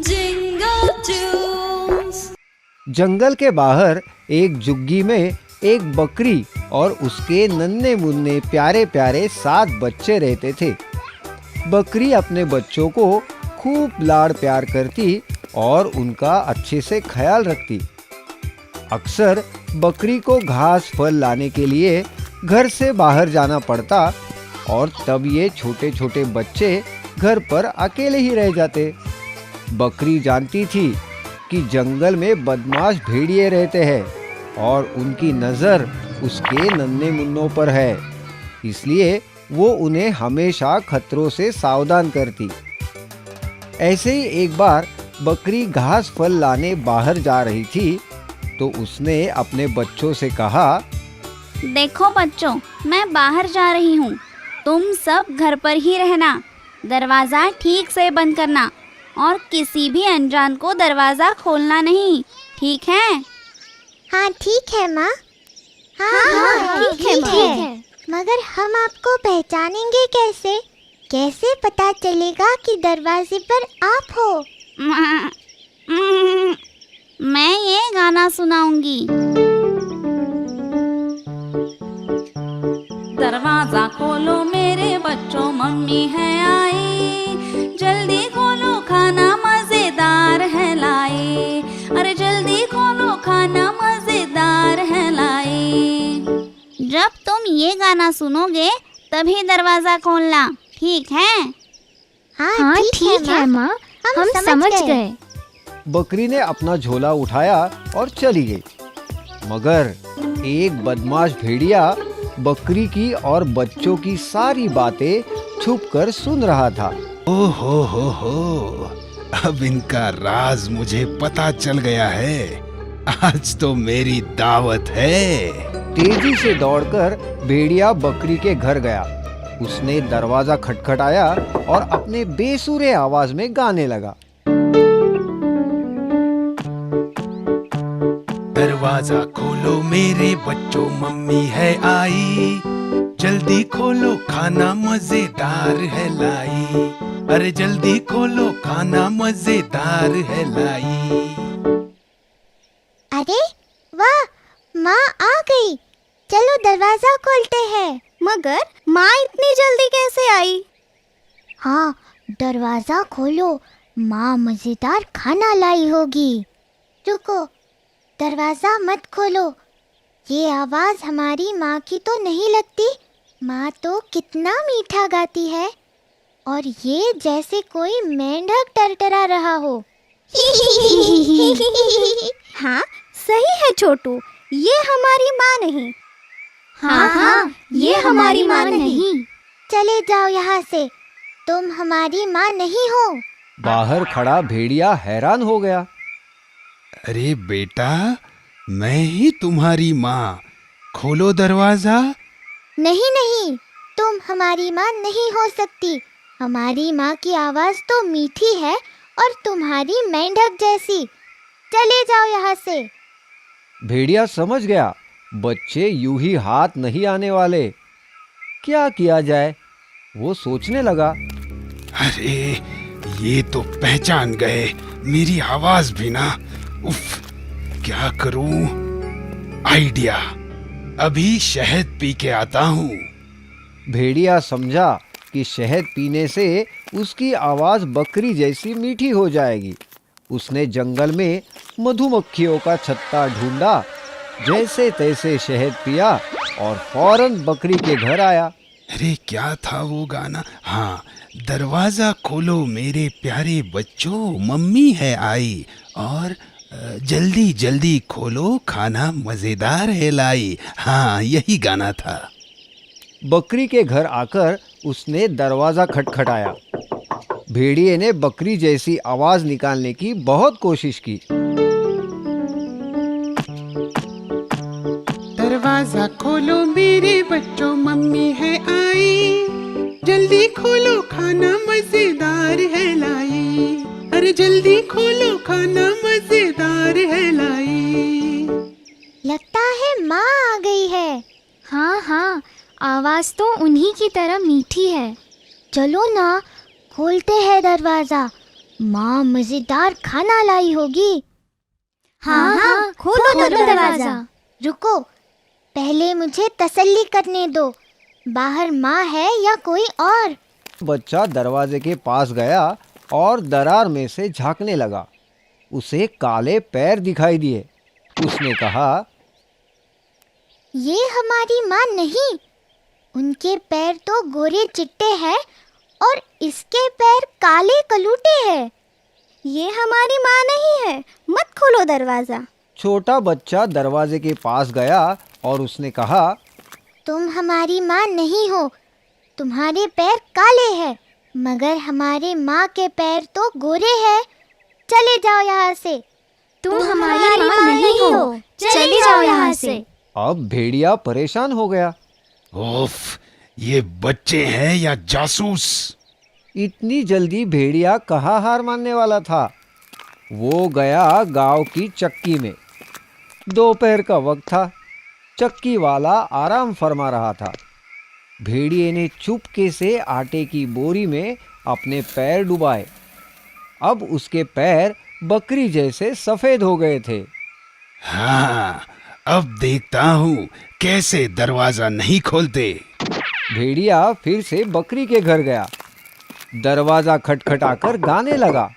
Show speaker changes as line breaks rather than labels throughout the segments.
Jingle tunes.
जंगल के बाहर एक झुग्गी में एक बकरी और उसके नन्हे मुन्ने प्यारे प्यारे 7 बच्चे रहते थे। बकरी अपने बच्चों को खूब लाड़ प्यार करती और उनका अच्छे से ख्याल रखती। अक्सर बकरी को घास फल लाने के लिए घर से बाहर जाना पड़ता और तब ये छोटे छोटे बच्चे घर पर अकेले ही रह जाते। बकरी जानती थी कि जंगल में बदमाश भेड़िए रहते हैं और उनकी नज़र उसके नन्हे मुन्नों पर है, इसलिए वो उन्हें हमेशा खतरों से सावधान करती। ऐसे ही एक बार बकरी घास फल लाने बाहर जा रही थी तो उसने अपने बच्चों से कहा,
देखो बच्चों, मैं बाहर जा रही हूँ, तुम सब घर पर ही रहना, दरवाज़ा ठीक से बंद करना और किसी भी अनजान को दरवाज़ा खोलना नहीं, ठीक है?
हाँ ठीक है माँ। हाँ, ठीक है। मगर हम आपको पहचानेंगे कैसे? कैसे पता चलेगा कि दरवाजे पर आप हो?
मैं ये गाना सुनाऊंगी।
दरवाजा खोलो मेरे बच्चों, मम्मी है आई, जल्दी खोलो खाना मजेदार है लाई, अरे जल्दी खोलो खाना मजेदार है लाई।
जब तुम ये गाना सुनोगे तभी दरवाज़ा खोलना, ठीक है?
हाँ ठीक है माँ, हम समझ गए।
बकरी ने अपना झोला उठाया और चली गई। मगर एक बदमाश भेड़िया बकरी की और बच्चों की सारी बातें छुपकर सुन रहा था।
हो, अब इनका राज मुझे पता चल गया है। आज तो मेरी दावत है।
तेजी से दौड़कर भेड़िया बकरी के घर गया। उसने दरवाजा खटखटाया और अपने बेसुरे आवाज में गाने लगा।
दरवाजा खोलो मेरे बच्चों, मम्मी है आई, जल्दी खोलो खाना मजेदार है लाई, अरे जल्दी खोलो खाना मजेदार है लाई।
अरे वाह, माँ आ गई, चलो दरवाजा खोलते हैं।
मगर माँ इतनी जल्दी कैसे आई?
हाँ, दरवाजा खोलो, माँ मजेदार खाना लाई होगी। रुको, दरवाजा मत खोलो, ये आवाज हमारी माँ की तो नहीं लगती। माँ तो कितना मीठा गाती है और ये जैसे कोई मेंढक टरटरा रहा हो।
हाँ, सही है छोटू, ये हमारी माँ नहीं।
हाँ, ये हमारी माँ नहीं। चले जाओ यहाँ से, तुम हमारी माँ नहीं हो।
बाहर खड़ा भेड़िया हैरान हो गया।
अरे बेटा, मैं ही तुम्हारी माँ, खोलो दरवाजा।
नहीं, तुम हमारी माँ नहीं हो सकती। हमारी माँ की आवाज तो मीठी है और तुम्हारी मेंढक जैसी। चले जाओ यहाँ से।
भेड़िया समझ गया बच्चे यूं ही हाथ नहीं आने वाले। क्या किया जाए, वो सोचने लगा।
अरे ये तो पहचान गए मेरी आवाज भी ना। उफ, क्या करूं? आइडिया, अभी शहद पी के आता हूँ।
भेड़िया समझा कि शहद पीने से उसकी आवाज बकरी जैसी मीठी हो जाएगी। उसने जंगल में मधुमक्खियों का छत्ता ढूंढा, जैसे तैसे शहद पिया और फौरन बकरी के घर आया।
अरे क्या था वो गाना? हाँ, दरवाजा खोलो मेरे प्यारे बच्चों, मम्मी है आई, और जल्दी जल्दी खोलो खाना मजेदार है लाई। हाँ, यही गाना था।
बकरी के घर आकर उसने दरवाजा खटखटाया। भेड़िए ने बकरी जैसी आवाज निकालने की बहुत कोशिश की।
दरवाजा खोलो मेरे बच्चों, मम्मी है आई, जल्दी खोलो खाना मजेदार है लाई, अरे जल्दी खोलो खाना मजेदार है लाई।
लगता है माँ आ गई है।
हाँ, आवाज तो उन्हीं की तरह मीठी है।
चलो ना, खोलते हैं दरवाजा। माँ मजेदार खाना लाई होगी।
हाँ हाँ, खोलो दरवाजा।
रुको, पहले मुझे तसल्ली करने दो। बाहर माँ है या कोई और?
बच्चा दरवाजे के पास गया और दरार में से झांकने लगा। उसे काले पैर दिखाई दिए। उसने कहा,
ये हमारी माँ नहीं, उनके पैर तो गोरे चिट्टे हैं और इसके पैर काले कलूटे हैं।
ये हमारी माँ नहीं है, मत खोलो दरवाजा।
छोटा बच्चा दरवाजे के पास गया और उसने कहा,
तुम हमारी माँ नहीं हो, तुम्हारे पैर काले हैं, मगर हमारे माँ के पैर तो गोरे हैं। चले जाओ यहाँ से।
तुम हमारी माँ नहीं हो, चले जाओ यहाँ से।
अब भेड़िया परेशान हो गया।
ओफ, ये बच्चे हैं या जासूस?
इतनी जल्दी भेड़िया कहाँ हार मानने वाला था। वो गया गांव की चक्की में। दोपहर का वक्त था। चक्की वाला आराम फरमा रहा था। भेड़िए ने चुपके से आटे की बोरी में अपने पैर डुबाए। अब उसके पैर बकरी जैसे सफेद हो गए थे।
हाँ, अब देखता हूँ कैसे दरवाजा नहीं खोलते।
भेड़िया फिर से बकरी के घर गया। दरवाजा खटखटाकर गाने लगा।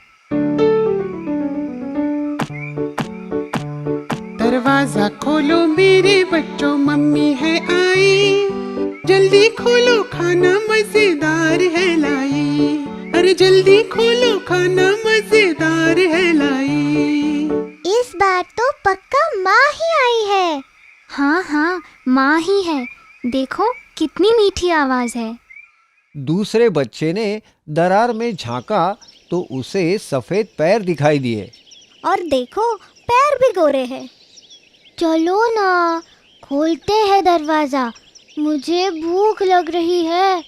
दरवाजा खोलो मेरे बच्चों, मम्मी है आई। जल्दी खोलो, खाना मजेदार है लाई। अरे जल्दी खोलो, खाना मजेदार है लाई।
इस बार तो पक्का माँ ही आई है।
हाँ हाँ, माँ ही है। देखो कितनी मीठी आवाज है।
दूसरे बच्चे ने दरार में झांका तो उसे सफेद पैर दिखाई दिए।
और देखो, पैर भी गोरे हैं।
चलो ना, खोलते हैं दरवाजा, मुझे भूख लग रही है।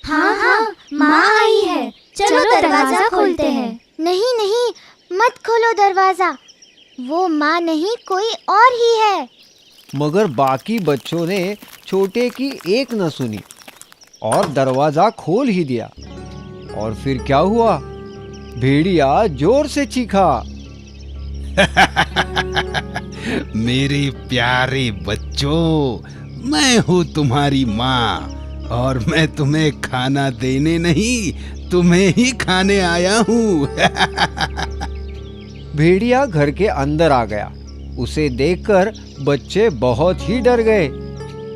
हाँ हाँ, माँ आई है। चलो दरवाजा खोलते हैं।
नहीं नहीं, मत खोलो दरवाजा, वो माँ नहीं कोई और ही है।
मगर बाकी बच्चों ने छोटे की एक न सुनी और दरवाजा खोल ही दिया। और फिर क्या हुआ? भेड़िया जोर से चीखा।
मेरे प्यारे बच्चों, मैं हूँ तुम्हारी माँ और मैं तुम्हें खाना देने नहीं, तुम्हें ही खाने आया हूँ।
भेड़िया घर के अंदर आ गया। उसे देखकर बच्चे बहुत ही डर गए।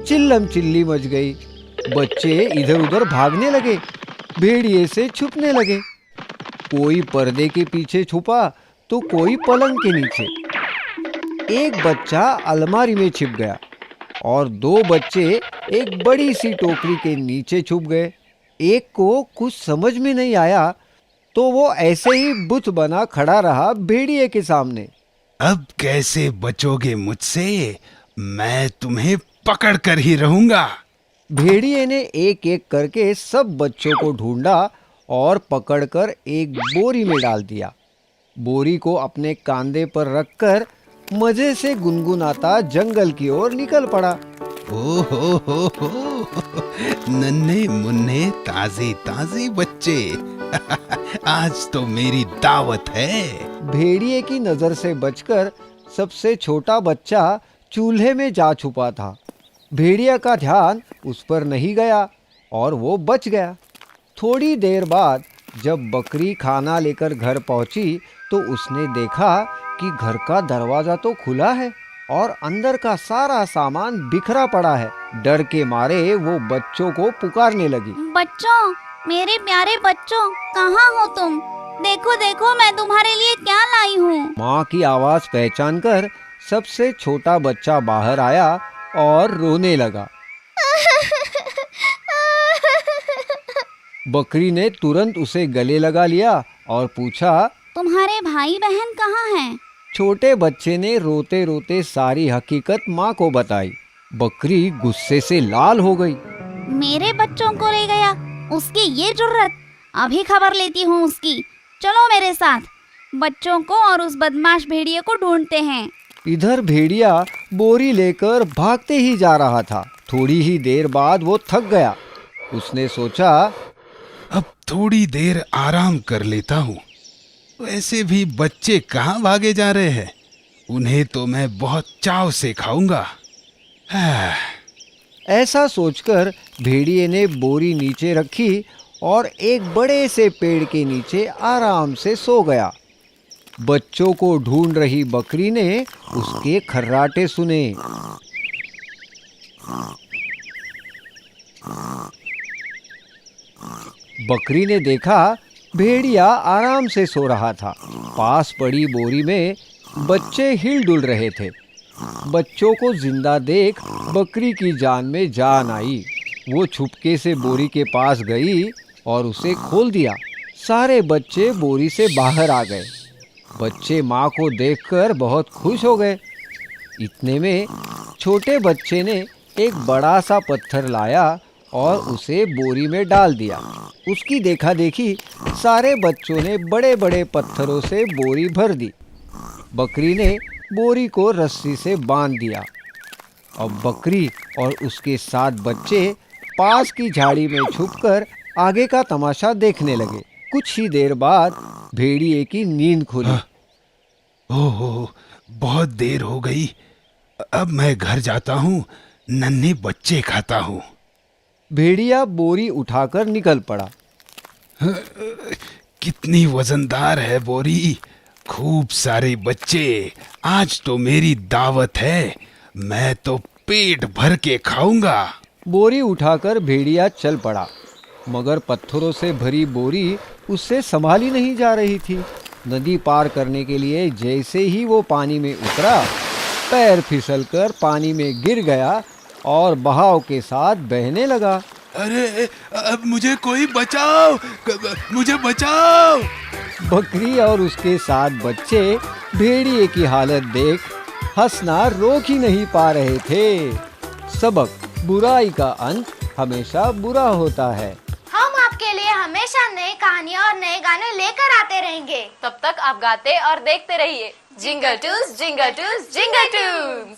चिल्लम चिल्ली मच गई। बच्चे इधर उधर भागने लगे, भेड़िए से छुपने लगे। कोई पर्दे के पीछे छुपा तो कोई पलंग के नीचे। एक बच्चा अलमारी में छिप गया और दो बच्चे एक बड़ी सी टोकरी के नीचे छुप गए। एक को कुछ समझ में नहीं आया तो वो ऐसे ही बुत बना खड़ा रहा भेड़िए के सामने।
अब कैसे बचोगे मुझसे? मैं तुम्हें पकड़ कर ही रहूंगा।
भेड़िए ने एक एक करके सब बच्चों को ढूंढा और पकड़कर एक बोरी में डाल दिया। बोरी को अपने कांधे पर रखकर मजे से गुनगुनाता जंगल की ओर निकल पड़ा।
ओ हो, नन्हे मुन्ने ताजे ताजे बच्चे। आज तो मेरी दावत है।
भेड़िए की नजर से बचकर सबसे छोटा बच्चा चूल्हे में जा छुपा था। भेड़िया का ध्यान उस पर नहीं गया और वो बच गया। थोड़ी देर बाद जब बकरी खाना लेकर घर पहुंची तो उसने देखा कि घर का दरवाजा तो खुला है और अंदर का सारा सामान बिखरा पड़ा है। डर के मारे वो बच्चों को पुकारने लगी।
बच्चों, मेरे प्यारे बच्चों, कहाँ हो तुम? देखो देखो, मैं तुम्हारे लिए क्या लाई हूँ।
माँ की आवाज पहचान कर सबसे छोटा बच्चा बाहर आया और रोने लगा। बकरी ने तुरंत उसे गले लगा लिया और पूछा,
तुम्हारे भाई बहन कहाँ हैं?
छोटे बच्चे ने रोते रोते सारी हकीकत माँ को बताई। बकरी गुस्से से लाल हो गई।
मेरे बच्चों को ले गया, उसकी ये जुर्रत! अभी खबर लेती हूँ उसकी। चलो मेरे साथ, बच्चों को और उस बदमाश भेड़िए को ढूंढते हैं।
इधर भेड़िया बोरी लेकर भागते ही जा रहा था। थोड़ी ही देर बाद वो थक गया। उसने सोचा,
अब थोड़ी देर आराम कर लेता हूँ। वैसे भी बच्चे कहाँ भागे जा रहे हैं, उन्हें तो मैं बहुत चाव से खाऊंगा।
ऐसा सोचकर भेड़िए ने बोरी नीचे रखी और एक बड़े से पेड़ के नीचे आराम से सो गया। बच्चों को ढूंढ रही बकरी ने उसके खर्राटे सुने। बकरी ने देखा भेड़िया आराम से सो रहा था। पास पड़ी बोरी में बच्चे हिल-डुल रहे थे। बच्चों को जिंदा देख बकरी की जान में जान आई। वो छुपके से बोरी के पास गई और उसे खोल दिया। सारे बच्चे बोरी से बाहर आ गए। बच्चे माँ को देखकर बहुत खुश हो गए। इतने में छोटे बच्चे ने एक बड़ा सा पत्थर लाया और उसे बोरी में डाल दिया। उसकी देखा देखी सारे बच्चों ने बड़े बड़े पत्थरों से बोरी भर दी। बकरी ने बोरी को रस्सी से बांध दिया। अब बकरी और उसके 7 बच्चे पास की झाड़ी में छुपकर आगे का तमाशा देखने लगे। कुछ ही देर बाद भेड़िए की नींद खुली।
ओहो, बहुत देर हो गई। अब मैं घर जाता हूँ, नन्हे बच्चे खाता हूँ।
भेड़िया बोरी उठाकर निकल पड़ा।
कितनी वजनदार है बोरी। खूब सारे बच्चे, आज तो मेरी दावत है। मैं तो पेट भर के खाऊंगा।
बोरी उठाकर भेड़िया चल पड़ा, मगर पत्थरों से भरी बोरी उससे संभाली नहीं जा रही थी। नदी पार करने के लिए जैसे ही वो पानी में उतरा, पैर फिसलकर पानी में गिर गया और बहाव के साथ बहने लगा।
अरे, अब मुझे कोई बचाओ, मुझे बचाओ।
बकरी और उसके 7 बच्चे भेड़िए की हालत देख हंसना रोक ही नहीं पा रहे थे। सबक, बुराई का अंत हमेशा बुरा होता है।
हम आपके लिए हमेशा नई कहानियाँ और नए गाने लेकर आते रहेंगे।
तब तक आप गाते और देखते रहिए जिंगल टूस जिंगल टूस जिंगल टूस।